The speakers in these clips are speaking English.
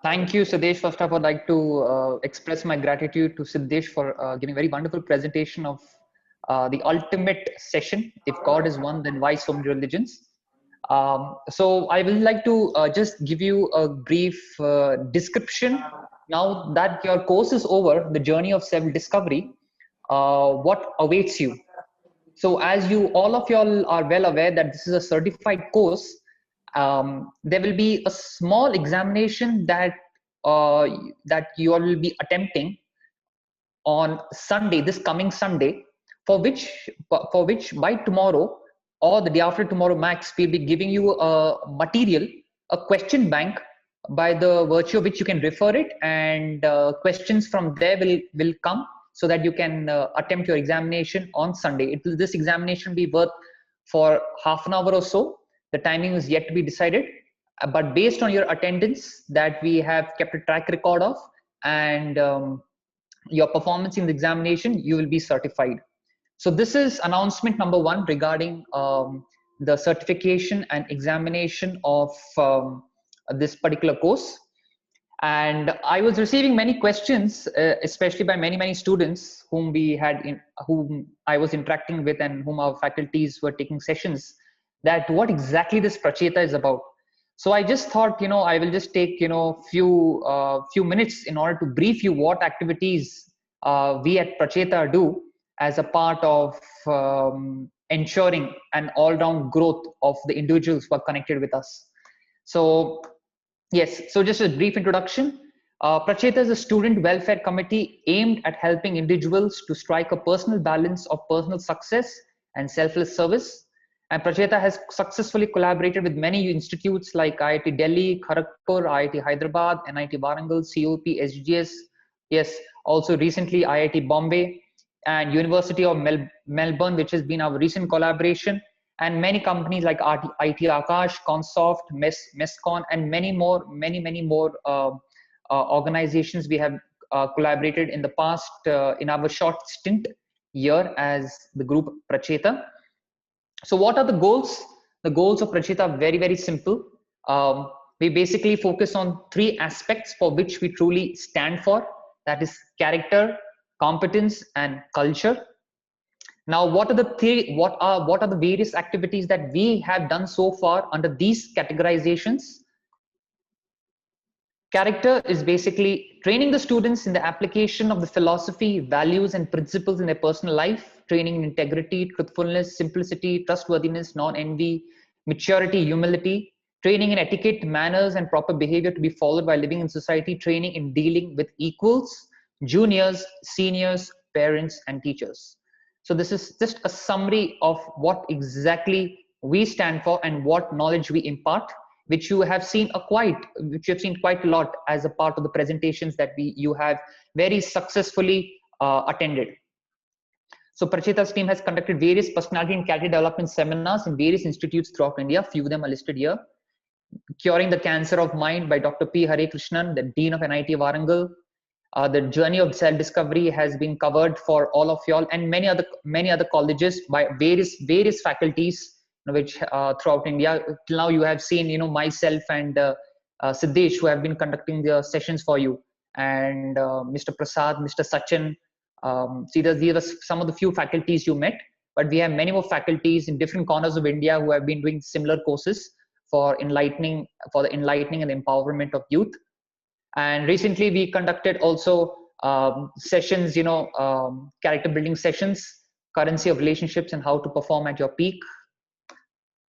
Thank you, Siddesh. First of all, I'd like to express my gratitude to Siddesh for giving a very wonderful presentation of the ultimate session. If God is one, then why so many religions? So I will like to just give you a brief description. Now that your course is over, the journey of self-discovery, what awaits you? So as you all of y'all are well aware that this is a certified course, there will be a small examination uh, that you all will be attempting on Sunday, this coming Sunday, for which by tomorrow or the day after tomorrow max, we'll be giving you a material, a question bank by the virtue of which you can refer it, and questions from there will come so that you can attempt your examination on Sunday. This examination be worth for half an hour or so. The timing is yet to be decided, but based on your attendance that we have kept a track record of, and your performance in the examination, you will be certified. So this is announcement number one regarding the certification and examination of this particular course. And I was receiving many questions, especially by many students whom I was interacting with and whom our faculties were taking sessions, that what exactly this Pracheta is about. So I just thought, I will just take, few minutes in order to brief you what activities we at Pracheta do as a part of ensuring an all-round growth of the individuals who are connected with us. So yes, so just a brief introduction. Pracheta is a student welfare committee aimed at helping individuals to strike a personal balance of personal success and selfless service. And Pracheta has successfully collaborated with many institutes like IIT Delhi, Kharagpur, IIT Hyderabad, NIT Warangal, COP, SGS. Yes, also recently IIT Bombay and University of Melbourne, which has been our recent collaboration, and many companies like IT Akash, Consoft, Mescon, and many more organizations we have collaborated in the past in our short stint here as the group Pracheta. So what are the goals? The goals of Pracheta are very simple. We basically focus on three aspects for which we truly stand for. That is character, competence, and culture. Now, what are the various activities that we have done so far under these categorizations? Character is basically training the students in the application of the philosophy, values, and principles in their personal life, training in integrity, truthfulness, simplicity, trustworthiness, non-envy, maturity, humility, training in etiquette, manners, and proper behavior to be followed while living in society, training in dealing with equals, juniors, seniors, parents, and teachers. So this is just a summary of what exactly we stand for and what knowledge we impart, which you have seen quite a lot as a part of the presentations that you have very successfully attended. So Pracheta's team has conducted various personality and character development seminars in various institutes throughout India. Few of them are listed here. Curing the Cancer of Mind by Dr. P. Hare Krishnan, the Dean of NIT Warangal. The journey of self-discovery has been covered for all of y'all, and many other colleges by various faculties, which throughout India. Till now you have seen, myself and Siddesh, who have been conducting the sessions for you, and Mr. Prasad, Mr. Sachin. These are some of the few faculties you met, but we have many more faculties in different corners of India who have been doing similar courses for the enlightening and empowerment of youth. And recently we conducted also sessions, character building sessions, currency of relationships and how to perform at your peak.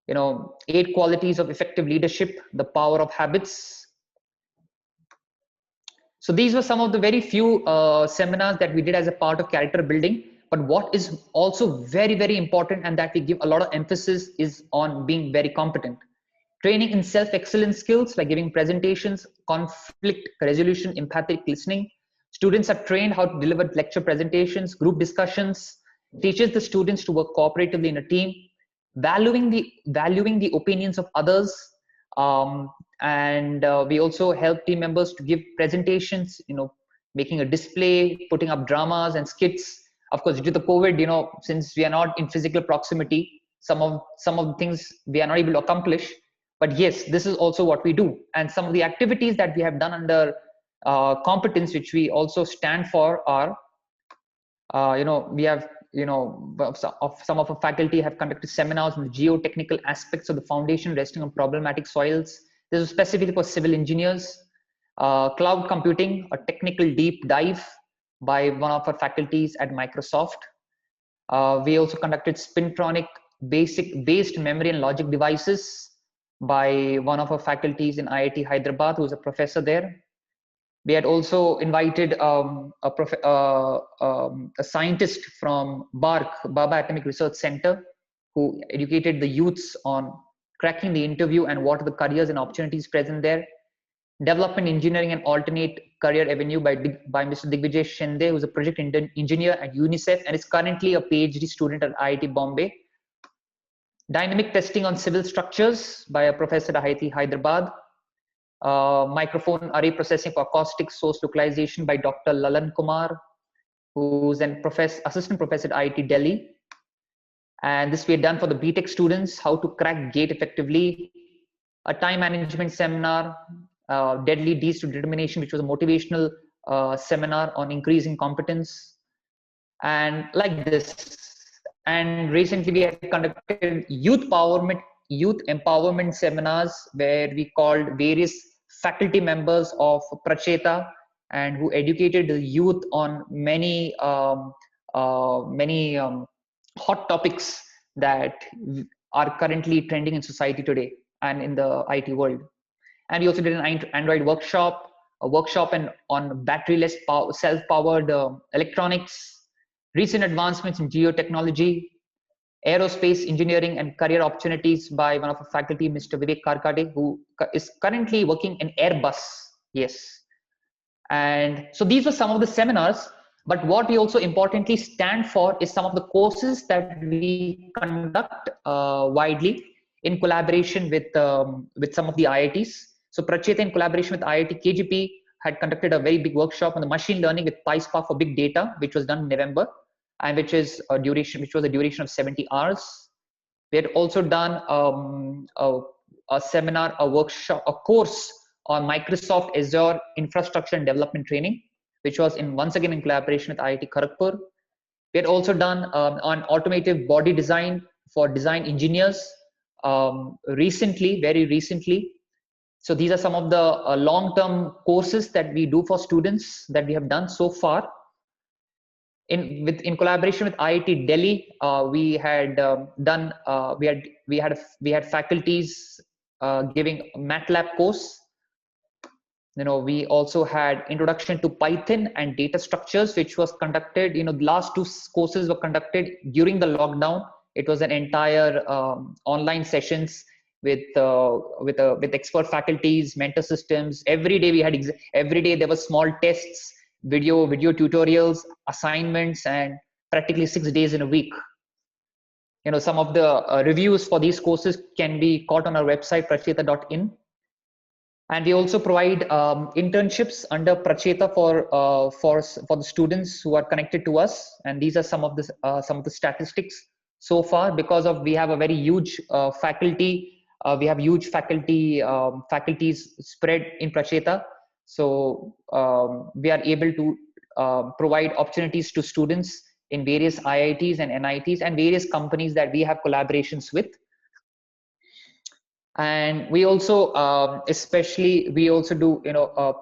8 qualities of effective leadership, the power of habits. So these were some of the very few seminars that we did as a part of character building. But what is also very important, and that we give a lot of emphasis, is on being very competent. Training in self-excellence skills like giving presentations, conflict resolution, empathic listening. Students are trained how to deliver lecture presentations, group discussions, teaches the students to work cooperatively in a team, valuing the opinions of others, and we also help team members to give presentations, making a display, putting up dramas and skits. Of course, due to the COVID, since we are not in physical proximity, some of the things we are not able to accomplish. But yes, this is also what we do. And some of the activities that we have done under competence, which we also stand for, are we have some of our faculty have conducted seminars on the geotechnical aspects of the foundation resting on problematic soils. This is specifically for civil engineers. Cloud computing, a technical deep dive by one of our faculties at Microsoft. We also conducted spintronic based memory and logic devices by one of our faculties in IIT Hyderabad, who's a professor there. We had also invited a scientist from BARC, Baba Atomic Research Center, who educated the youths on cracking the interview and what are the careers and opportunities present there. Development engineering and alternate career avenue by Mr. Digvijay Shinde, who's a project engineer at UNICEF and is currently a PhD student at IIT Bombay. Dynamic testing on civil structures by a professor at IIT Hyderabad. Microphone array processing for acoustic source localization by Dr. Lalan Kumar, who's an assistant professor at IIT Delhi. And this we had done for the BTech students, how to crack GATE effectively. A time management seminar, Deadly Deeds to Determination, which was a motivational seminar on increasing competence. And like this. And recently we have conducted youth empowerment seminars where we called various faculty members of Pracheta and who educated the youth on many hot topics that are currently trending in society today and in the IT world. And we also did an Android workshop, a workshop on batteryless self-powered electronics, recent advancements in geotechnology, aerospace engineering and career opportunities by one of our faculty, Mr. Vivek Karkade, who is currently working in Airbus. Yes. And so these were some of the seminars, but what we also importantly stand for is some of the courses that we conduct widely in collaboration with some of the IITs. So Pracheta, in collaboration with IIT KGP, had conducted a very big workshop on the machine learning with PySpark for big data, which was done in November, and which was a duration of 70 hours. We had also done a seminar, a workshop, a course on Microsoft Azure infrastructure and development training, which was once again in collaboration with IIT Kharagpur. We had also done on automotive body design for design engineers very recently. So these are some of the long-term courses that we do for students that we have done so far. In collaboration with IIT Delhi, we had faculties giving MATLAB course. We also had introduction to Python and data structures, which was conducted. The last two courses were conducted during the lockdown. It was an entire online sessions with expert faculties, mentor systems. Every day there were small tests, video tutorials, assignments, and practically 6 days in a week. Some of the reviews for these courses can be caught on our website, pracheta.in. And we also provide internships under Pracheta for the students who are connected to us. And these are some of the statistics so far, because we have a very huge faculty. We have huge faculties spread in Pracheta. So we are able to provide opportunities to students in various IITs and NITs and various companies that we have collaborations with. And we also do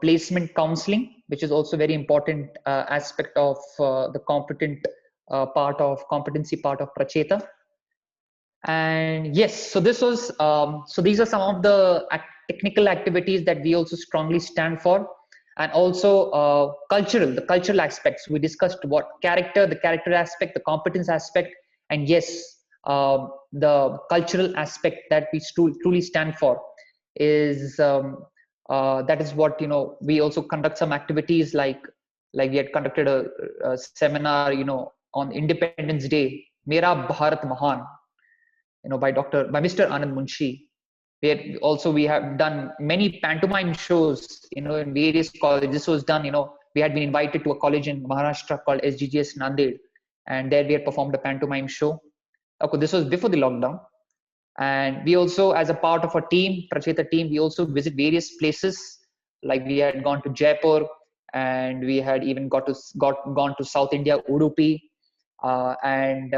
placement counseling, which is also very important aspect of the competency part of Pracheta. And yes, so these are some of the technical activities that we also strongly stand for. And also the cultural aspects. We discussed the character aspect, the competence aspect, and yes, the cultural aspect that we truly stand for is that is what we also conduct some activities like we had conducted a seminar on Independence Day, Mera Bharat Mahan, by Mr. Anand Munshi. We have done many pantomime shows in various colleges. This was done, we had been invited to a college in Maharashtra called SGGS Nanded, and there we had performed a pantomime show. Okay, this was before the lockdown. And we also, as a part of our team, Pracheta team, we also visit various places. Like we had gone to Jaipur, and we had even gone to South India, Udupi, and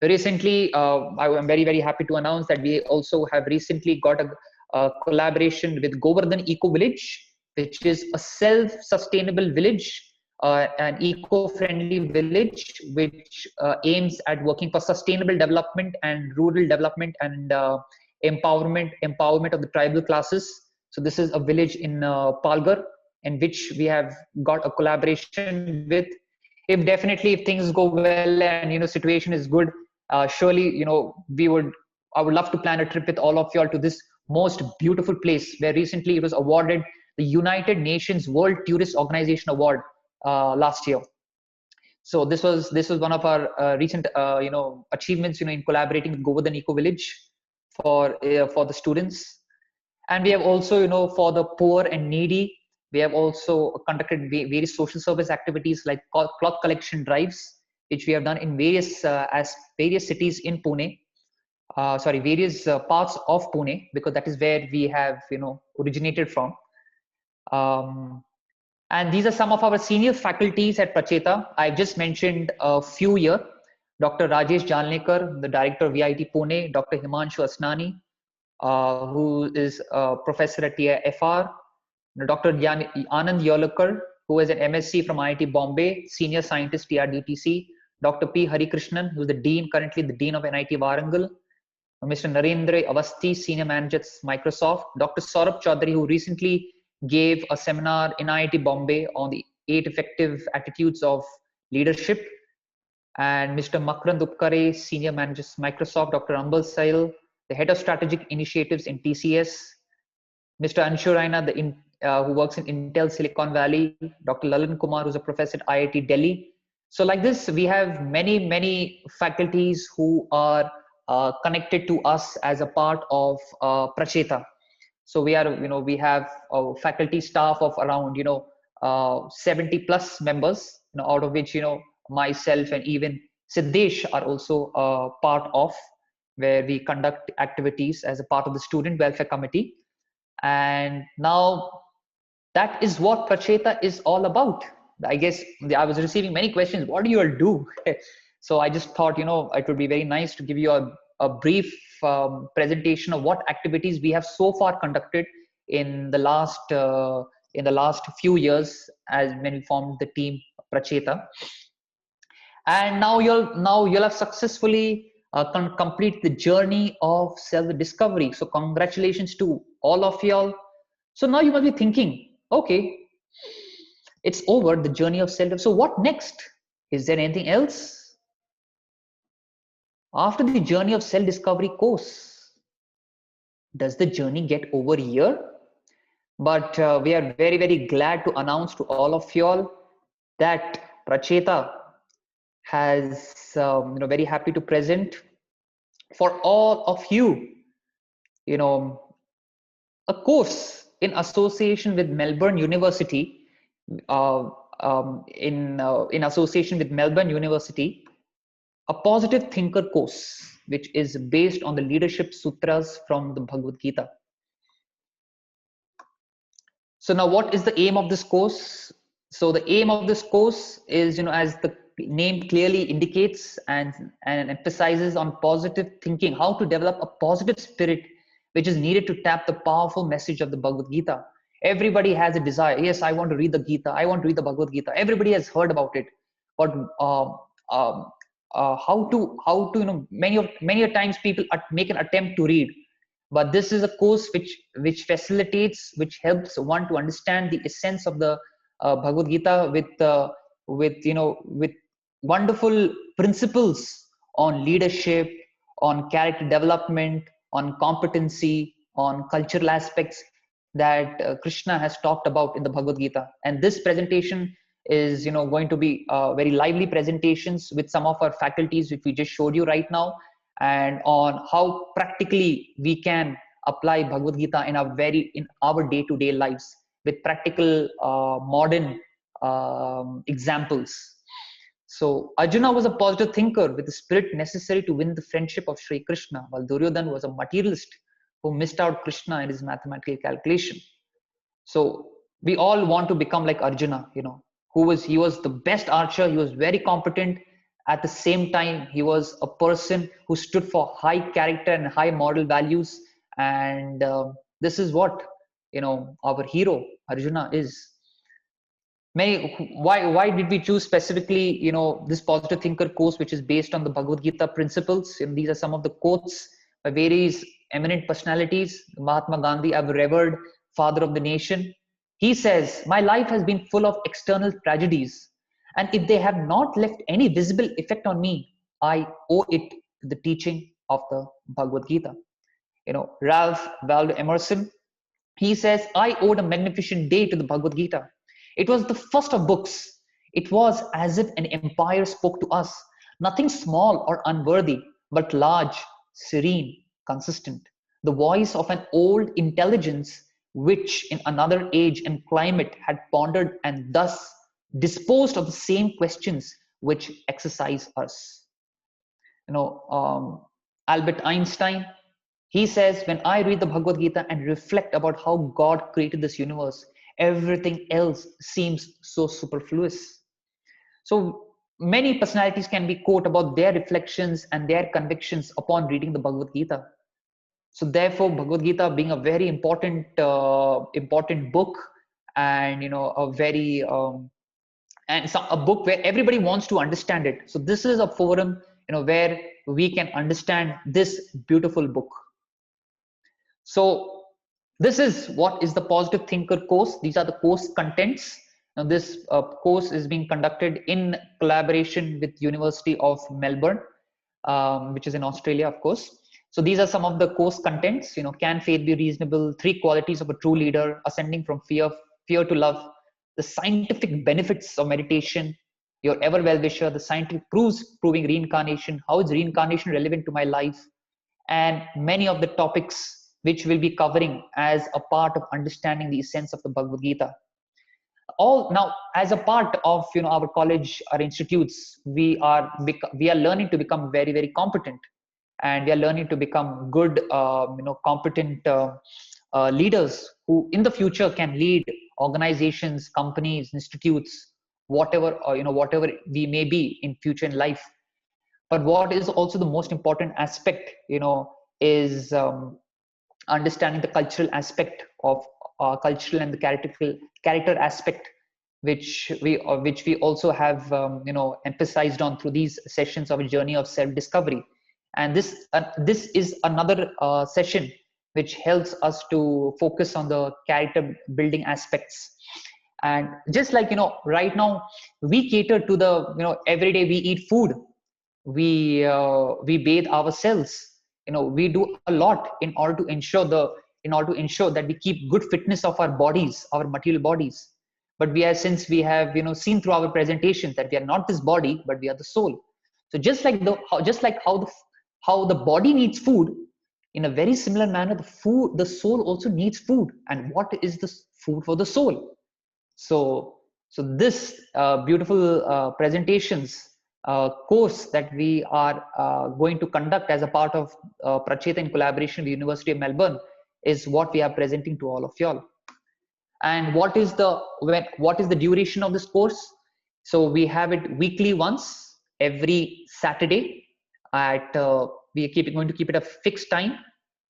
recently, I am very happy to announce that we also have recently got a collaboration with Govardhan Eco Village, which is a self-sustainable village, an eco-friendly village, which aims at working for sustainable development and rural development and empowerment of the tribal classes. So this is a village in Palghar, in which we have got a collaboration with. If definitely, if things go well and situation is good, surely I would love to plan a trip with all of y'all to this most beautiful place, where recently it was awarded the United Nations World Tourist Organization Award last year. So this was one of our recent achievements, in collaborating with Govardhan Eco Village for the students. And we have also, for the poor and needy, we have also conducted various social service activities like cloth collection drives, which we have done in various cities in Pune. Various parts of Pune, because that is where we have, originated from. And these are some of our senior faculties at Pracheta. I've just mentioned a few here. Dr. Rajesh Jalnekar, the director of VIT Pune, Dr. Himanshu Asnani, who is a professor at TIFR, Dr. Anand Yolakar, who is an MSc from IIT Bombay, senior scientist TRDTC, Dr. P. Harikrishnan, who is the dean, currently the dean of NIT Warangal, Mr. Narendra Avasti, senior manager at Microsoft, Dr. Saurabh Chaudhary, who recently gave a seminar in IIT Bombay on the 8 effective attitudes of leadership, and Mr. Makrand Upkare, senior manager at Microsoft, Dr. Ambal Sail, the head of strategic initiatives in TCS, Mr. Anshu Raina, who works in Intel Silicon Valley, Dr. Lalan Kumar, who's a professor at IIT Delhi. So like this, we have many faculties who are connected to us as a part of Pracheta. So we have a faculty staff of around 70 plus members, out of which myself and even Siddesh are also part of, where we conduct activities as a part of the student welfare committee. And now that is what Pracheta is all about. I guess I was receiving many questions. What do you all do? So I just thought, it would be very nice to give you a brief presentation of what activities we have so far conducted in the last few years as when we formed the team Pracheta. And now you'll have successfully complete the journey of self-discovery. So congratulations to all of y'all. So now you must be thinking, okay, it's over, the journey of self. So what next? Is there anything else? After the journey of self-discovery course, does the journey get over here? But we are very glad to announce to all of y'all that Pracheta has very happy to present for all of you a course in association with Melbourne University, in association with Melbourne University, a positive thinker course, which is based on the leadership sutras from the Bhagavad Gita. So now what is the aim of this course? So the aim of this course is, as the name clearly indicates and emphasizes on positive thinking, how to develop a positive spirit, which is needed to tap the powerful message of the Bhagavad Gita. Everybody has a desire. Yes, I want to read the Gita. I want to read the Bhagavad Gita. Everybody has heard about it, but how to many times people make an attempt to read. But this is a course which facilitates, which helps one to understand the essence of the Bhagavad Gita with wonderful principles on leadership, on character development, on competency, on cultural aspects that Krishna has talked about in the Bhagavad Gita. And this presentation is going to be very lively presentations with some of our faculties, which we just showed you right now, and on how practically we can apply Bhagavad Gita in our day-to-day lives with practical modern examples. So Arjuna was a positive thinker with the spirit necessary to win the friendship of Sri Krishna, while Duryodhan was a materialist who missed out Krishna in his mathematical calculation. So we all want to become like Arjuna, he was the best archer. He was very competent. At the same time, he was a person who stood for high character and high moral values. And this is what, our hero Arjuna is. Why did we choose specifically this positive thinker course, which is based on the Bhagavad Gita principles? And these are some of the quotes by various eminent personalities. Mahatma Gandhi, I've revered, father of the nation. He says, my life has been full of external tragedies, and if they have not left any visible effect on me, I owe it to the teaching of the Bhagavad Gita. Ralph Waldo Emerson, he says, I owed a magnificent day to the Bhagavad Gita. It was the first of books. It was as if an empire spoke to us, nothing small or unworthy, but large, serene, consistent. The voice of an old intelligence which in another age and climate had pondered and thus disposed of the same questions which exercise us. Albert Einstein, he says, when I read the Bhagavad Gita and reflect about how God created this universe, everything else seems so superfluous. So many personalities can be quote about their reflections and their convictions upon reading the Bhagavad Gita. So therefore, Bhagavad Gita being a very important book, and a very a book where everybody wants to understand it. So this is a forum where we can understand this beautiful book. So this is what is the positive thinker course. These are the course contents. Now this course is being conducted in collaboration with University of Melbourne, which is in Australia, of course. So these are some of the course contents. Can faith be reasonable? 3 qualities of a true leader, ascending from fear to love, the scientific benefits of meditation, your ever well-wisher, the scientific proofs proving reincarnation, how is reincarnation relevant to my life, and many of the topics which we'll be covering as a part of understanding the essence of the Bhagavad Gita. All now, as a part of our college, our institutes, we are learning to become very, very competent, and we are learning to become good, competent leaders who, in the future, can lead organizations, companies, institutes, whatever whatever we may be in future in life. But what is also the most important aspect, is understanding the cultural aspect of cultural and the character aspect, which we also have emphasized on through these sessions of a journey of self-discovery. And this is another session which helps us to focus on the character building aspects. And just like right now we cater to the every day we eat food, we bathe ourselves, we do a lot in order to ensure that we keep good fitness of our bodies, our material bodies. But since we have seen through our presentation that we are not this body, but we are the soul. So just like how the body needs food, in a very similar manner the soul also needs food. And what is the food for the soul? So this beautiful presentations course that we are going to conduct as a part of Pracheta in collaboration with the University of Melbourne is what we are presenting to all of y'all. And what is the duration of this course? So we have it weekly once, every Saturday at we are going to keep it a fixed time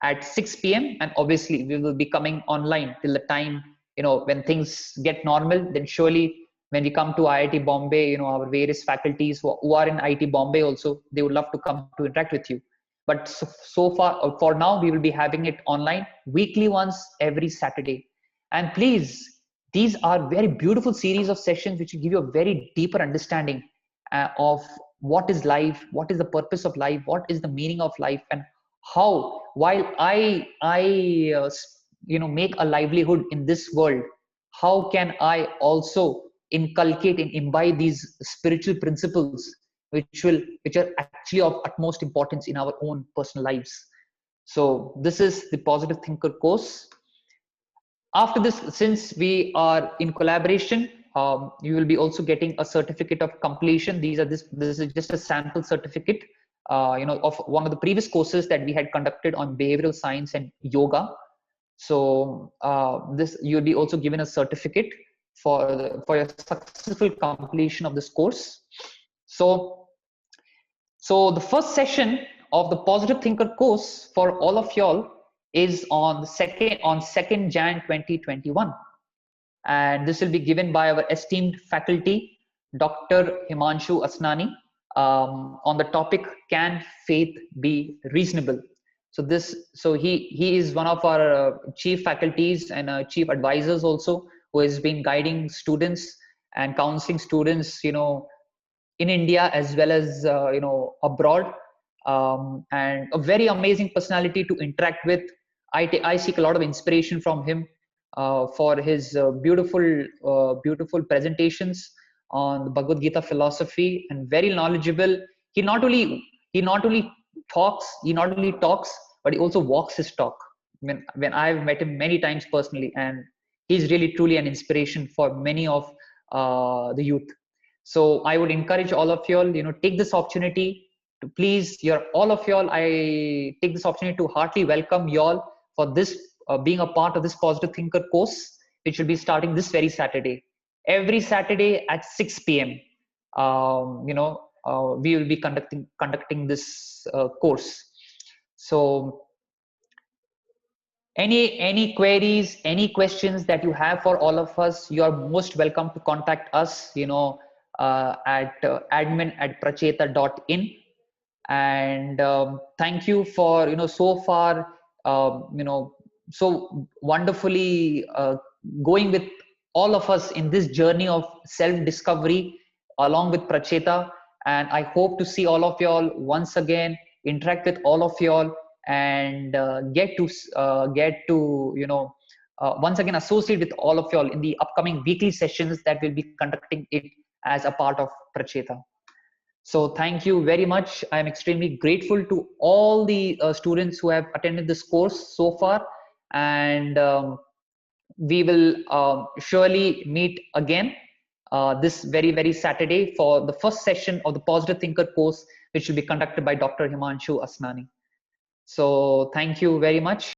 at 6 p.m. and obviously we will be coming online till the time when things get normal. Then surely when we come to IIT Bombay, our various faculties who are in IIT Bombay also, they would love to come to interact with you. But so far, for now, we will be having it online weekly once every Saturday. And please, these are very beautiful series of sessions which will give you a very deeper understanding of what is life, what is the purpose of life, what is the meaning of life, and how, while I make a livelihood in this world, how can I also inculcate and imbibe these spiritual principles which are actually of utmost importance in our own personal lives. So this is the positive thinker course. After this, since we are in collaboration, you will be also getting a certificate of completion. This is just a sample certificate, of one of the previous courses that we had conducted on behavioral science and yoga. So this you'll be also given a certificate for your successful completion of this course. So the first session of the Positive Thinker course for all of y'all is on 2nd Jan 2021, and this will be given by our esteemed faculty, Dr. Himanshu Asnani, on the topic, "Can faith be reasonable?" So he is one of our chief faculties and chief advisors also, who has been guiding students and counseling students, in India as well as abroad, and a very amazing personality to interact with. I seek a lot of inspiration from him for his beautiful presentations on the Bhagavad Gita philosophy, and very knowledgeable. He not only talks, but he also walks his talk. When I've met him many times personally, and he's really truly an inspiration for many of the youth. So I would encourage all of y'all, take this opportunity to please, all of y'all. I take this opportunity to heartily welcome y'all for this being a part of this Positive Thinker course, which will be starting this very Saturday. Every Saturday at 6 p.m. We will be conducting this course. So any queries, any questions that you have for all of us, you are most welcome to contact us, at admin@pracheta.in. And thank you for so far, so wonderfully going with all of us in this journey of self-discovery along with Pracheta. And I hope to see all of y'all once again, interact with all of y'all, and get to once again associate with all of y'all in the upcoming weekly sessions that will be conducting it as a part of Pracheta. So thank you very much. I'm extremely grateful to all the students who have attended this course so far, and we will surely meet again this very Saturday for the first session of the Positive Thinker course, which will be conducted by Dr. Himanshu Asnani. So thank you very much.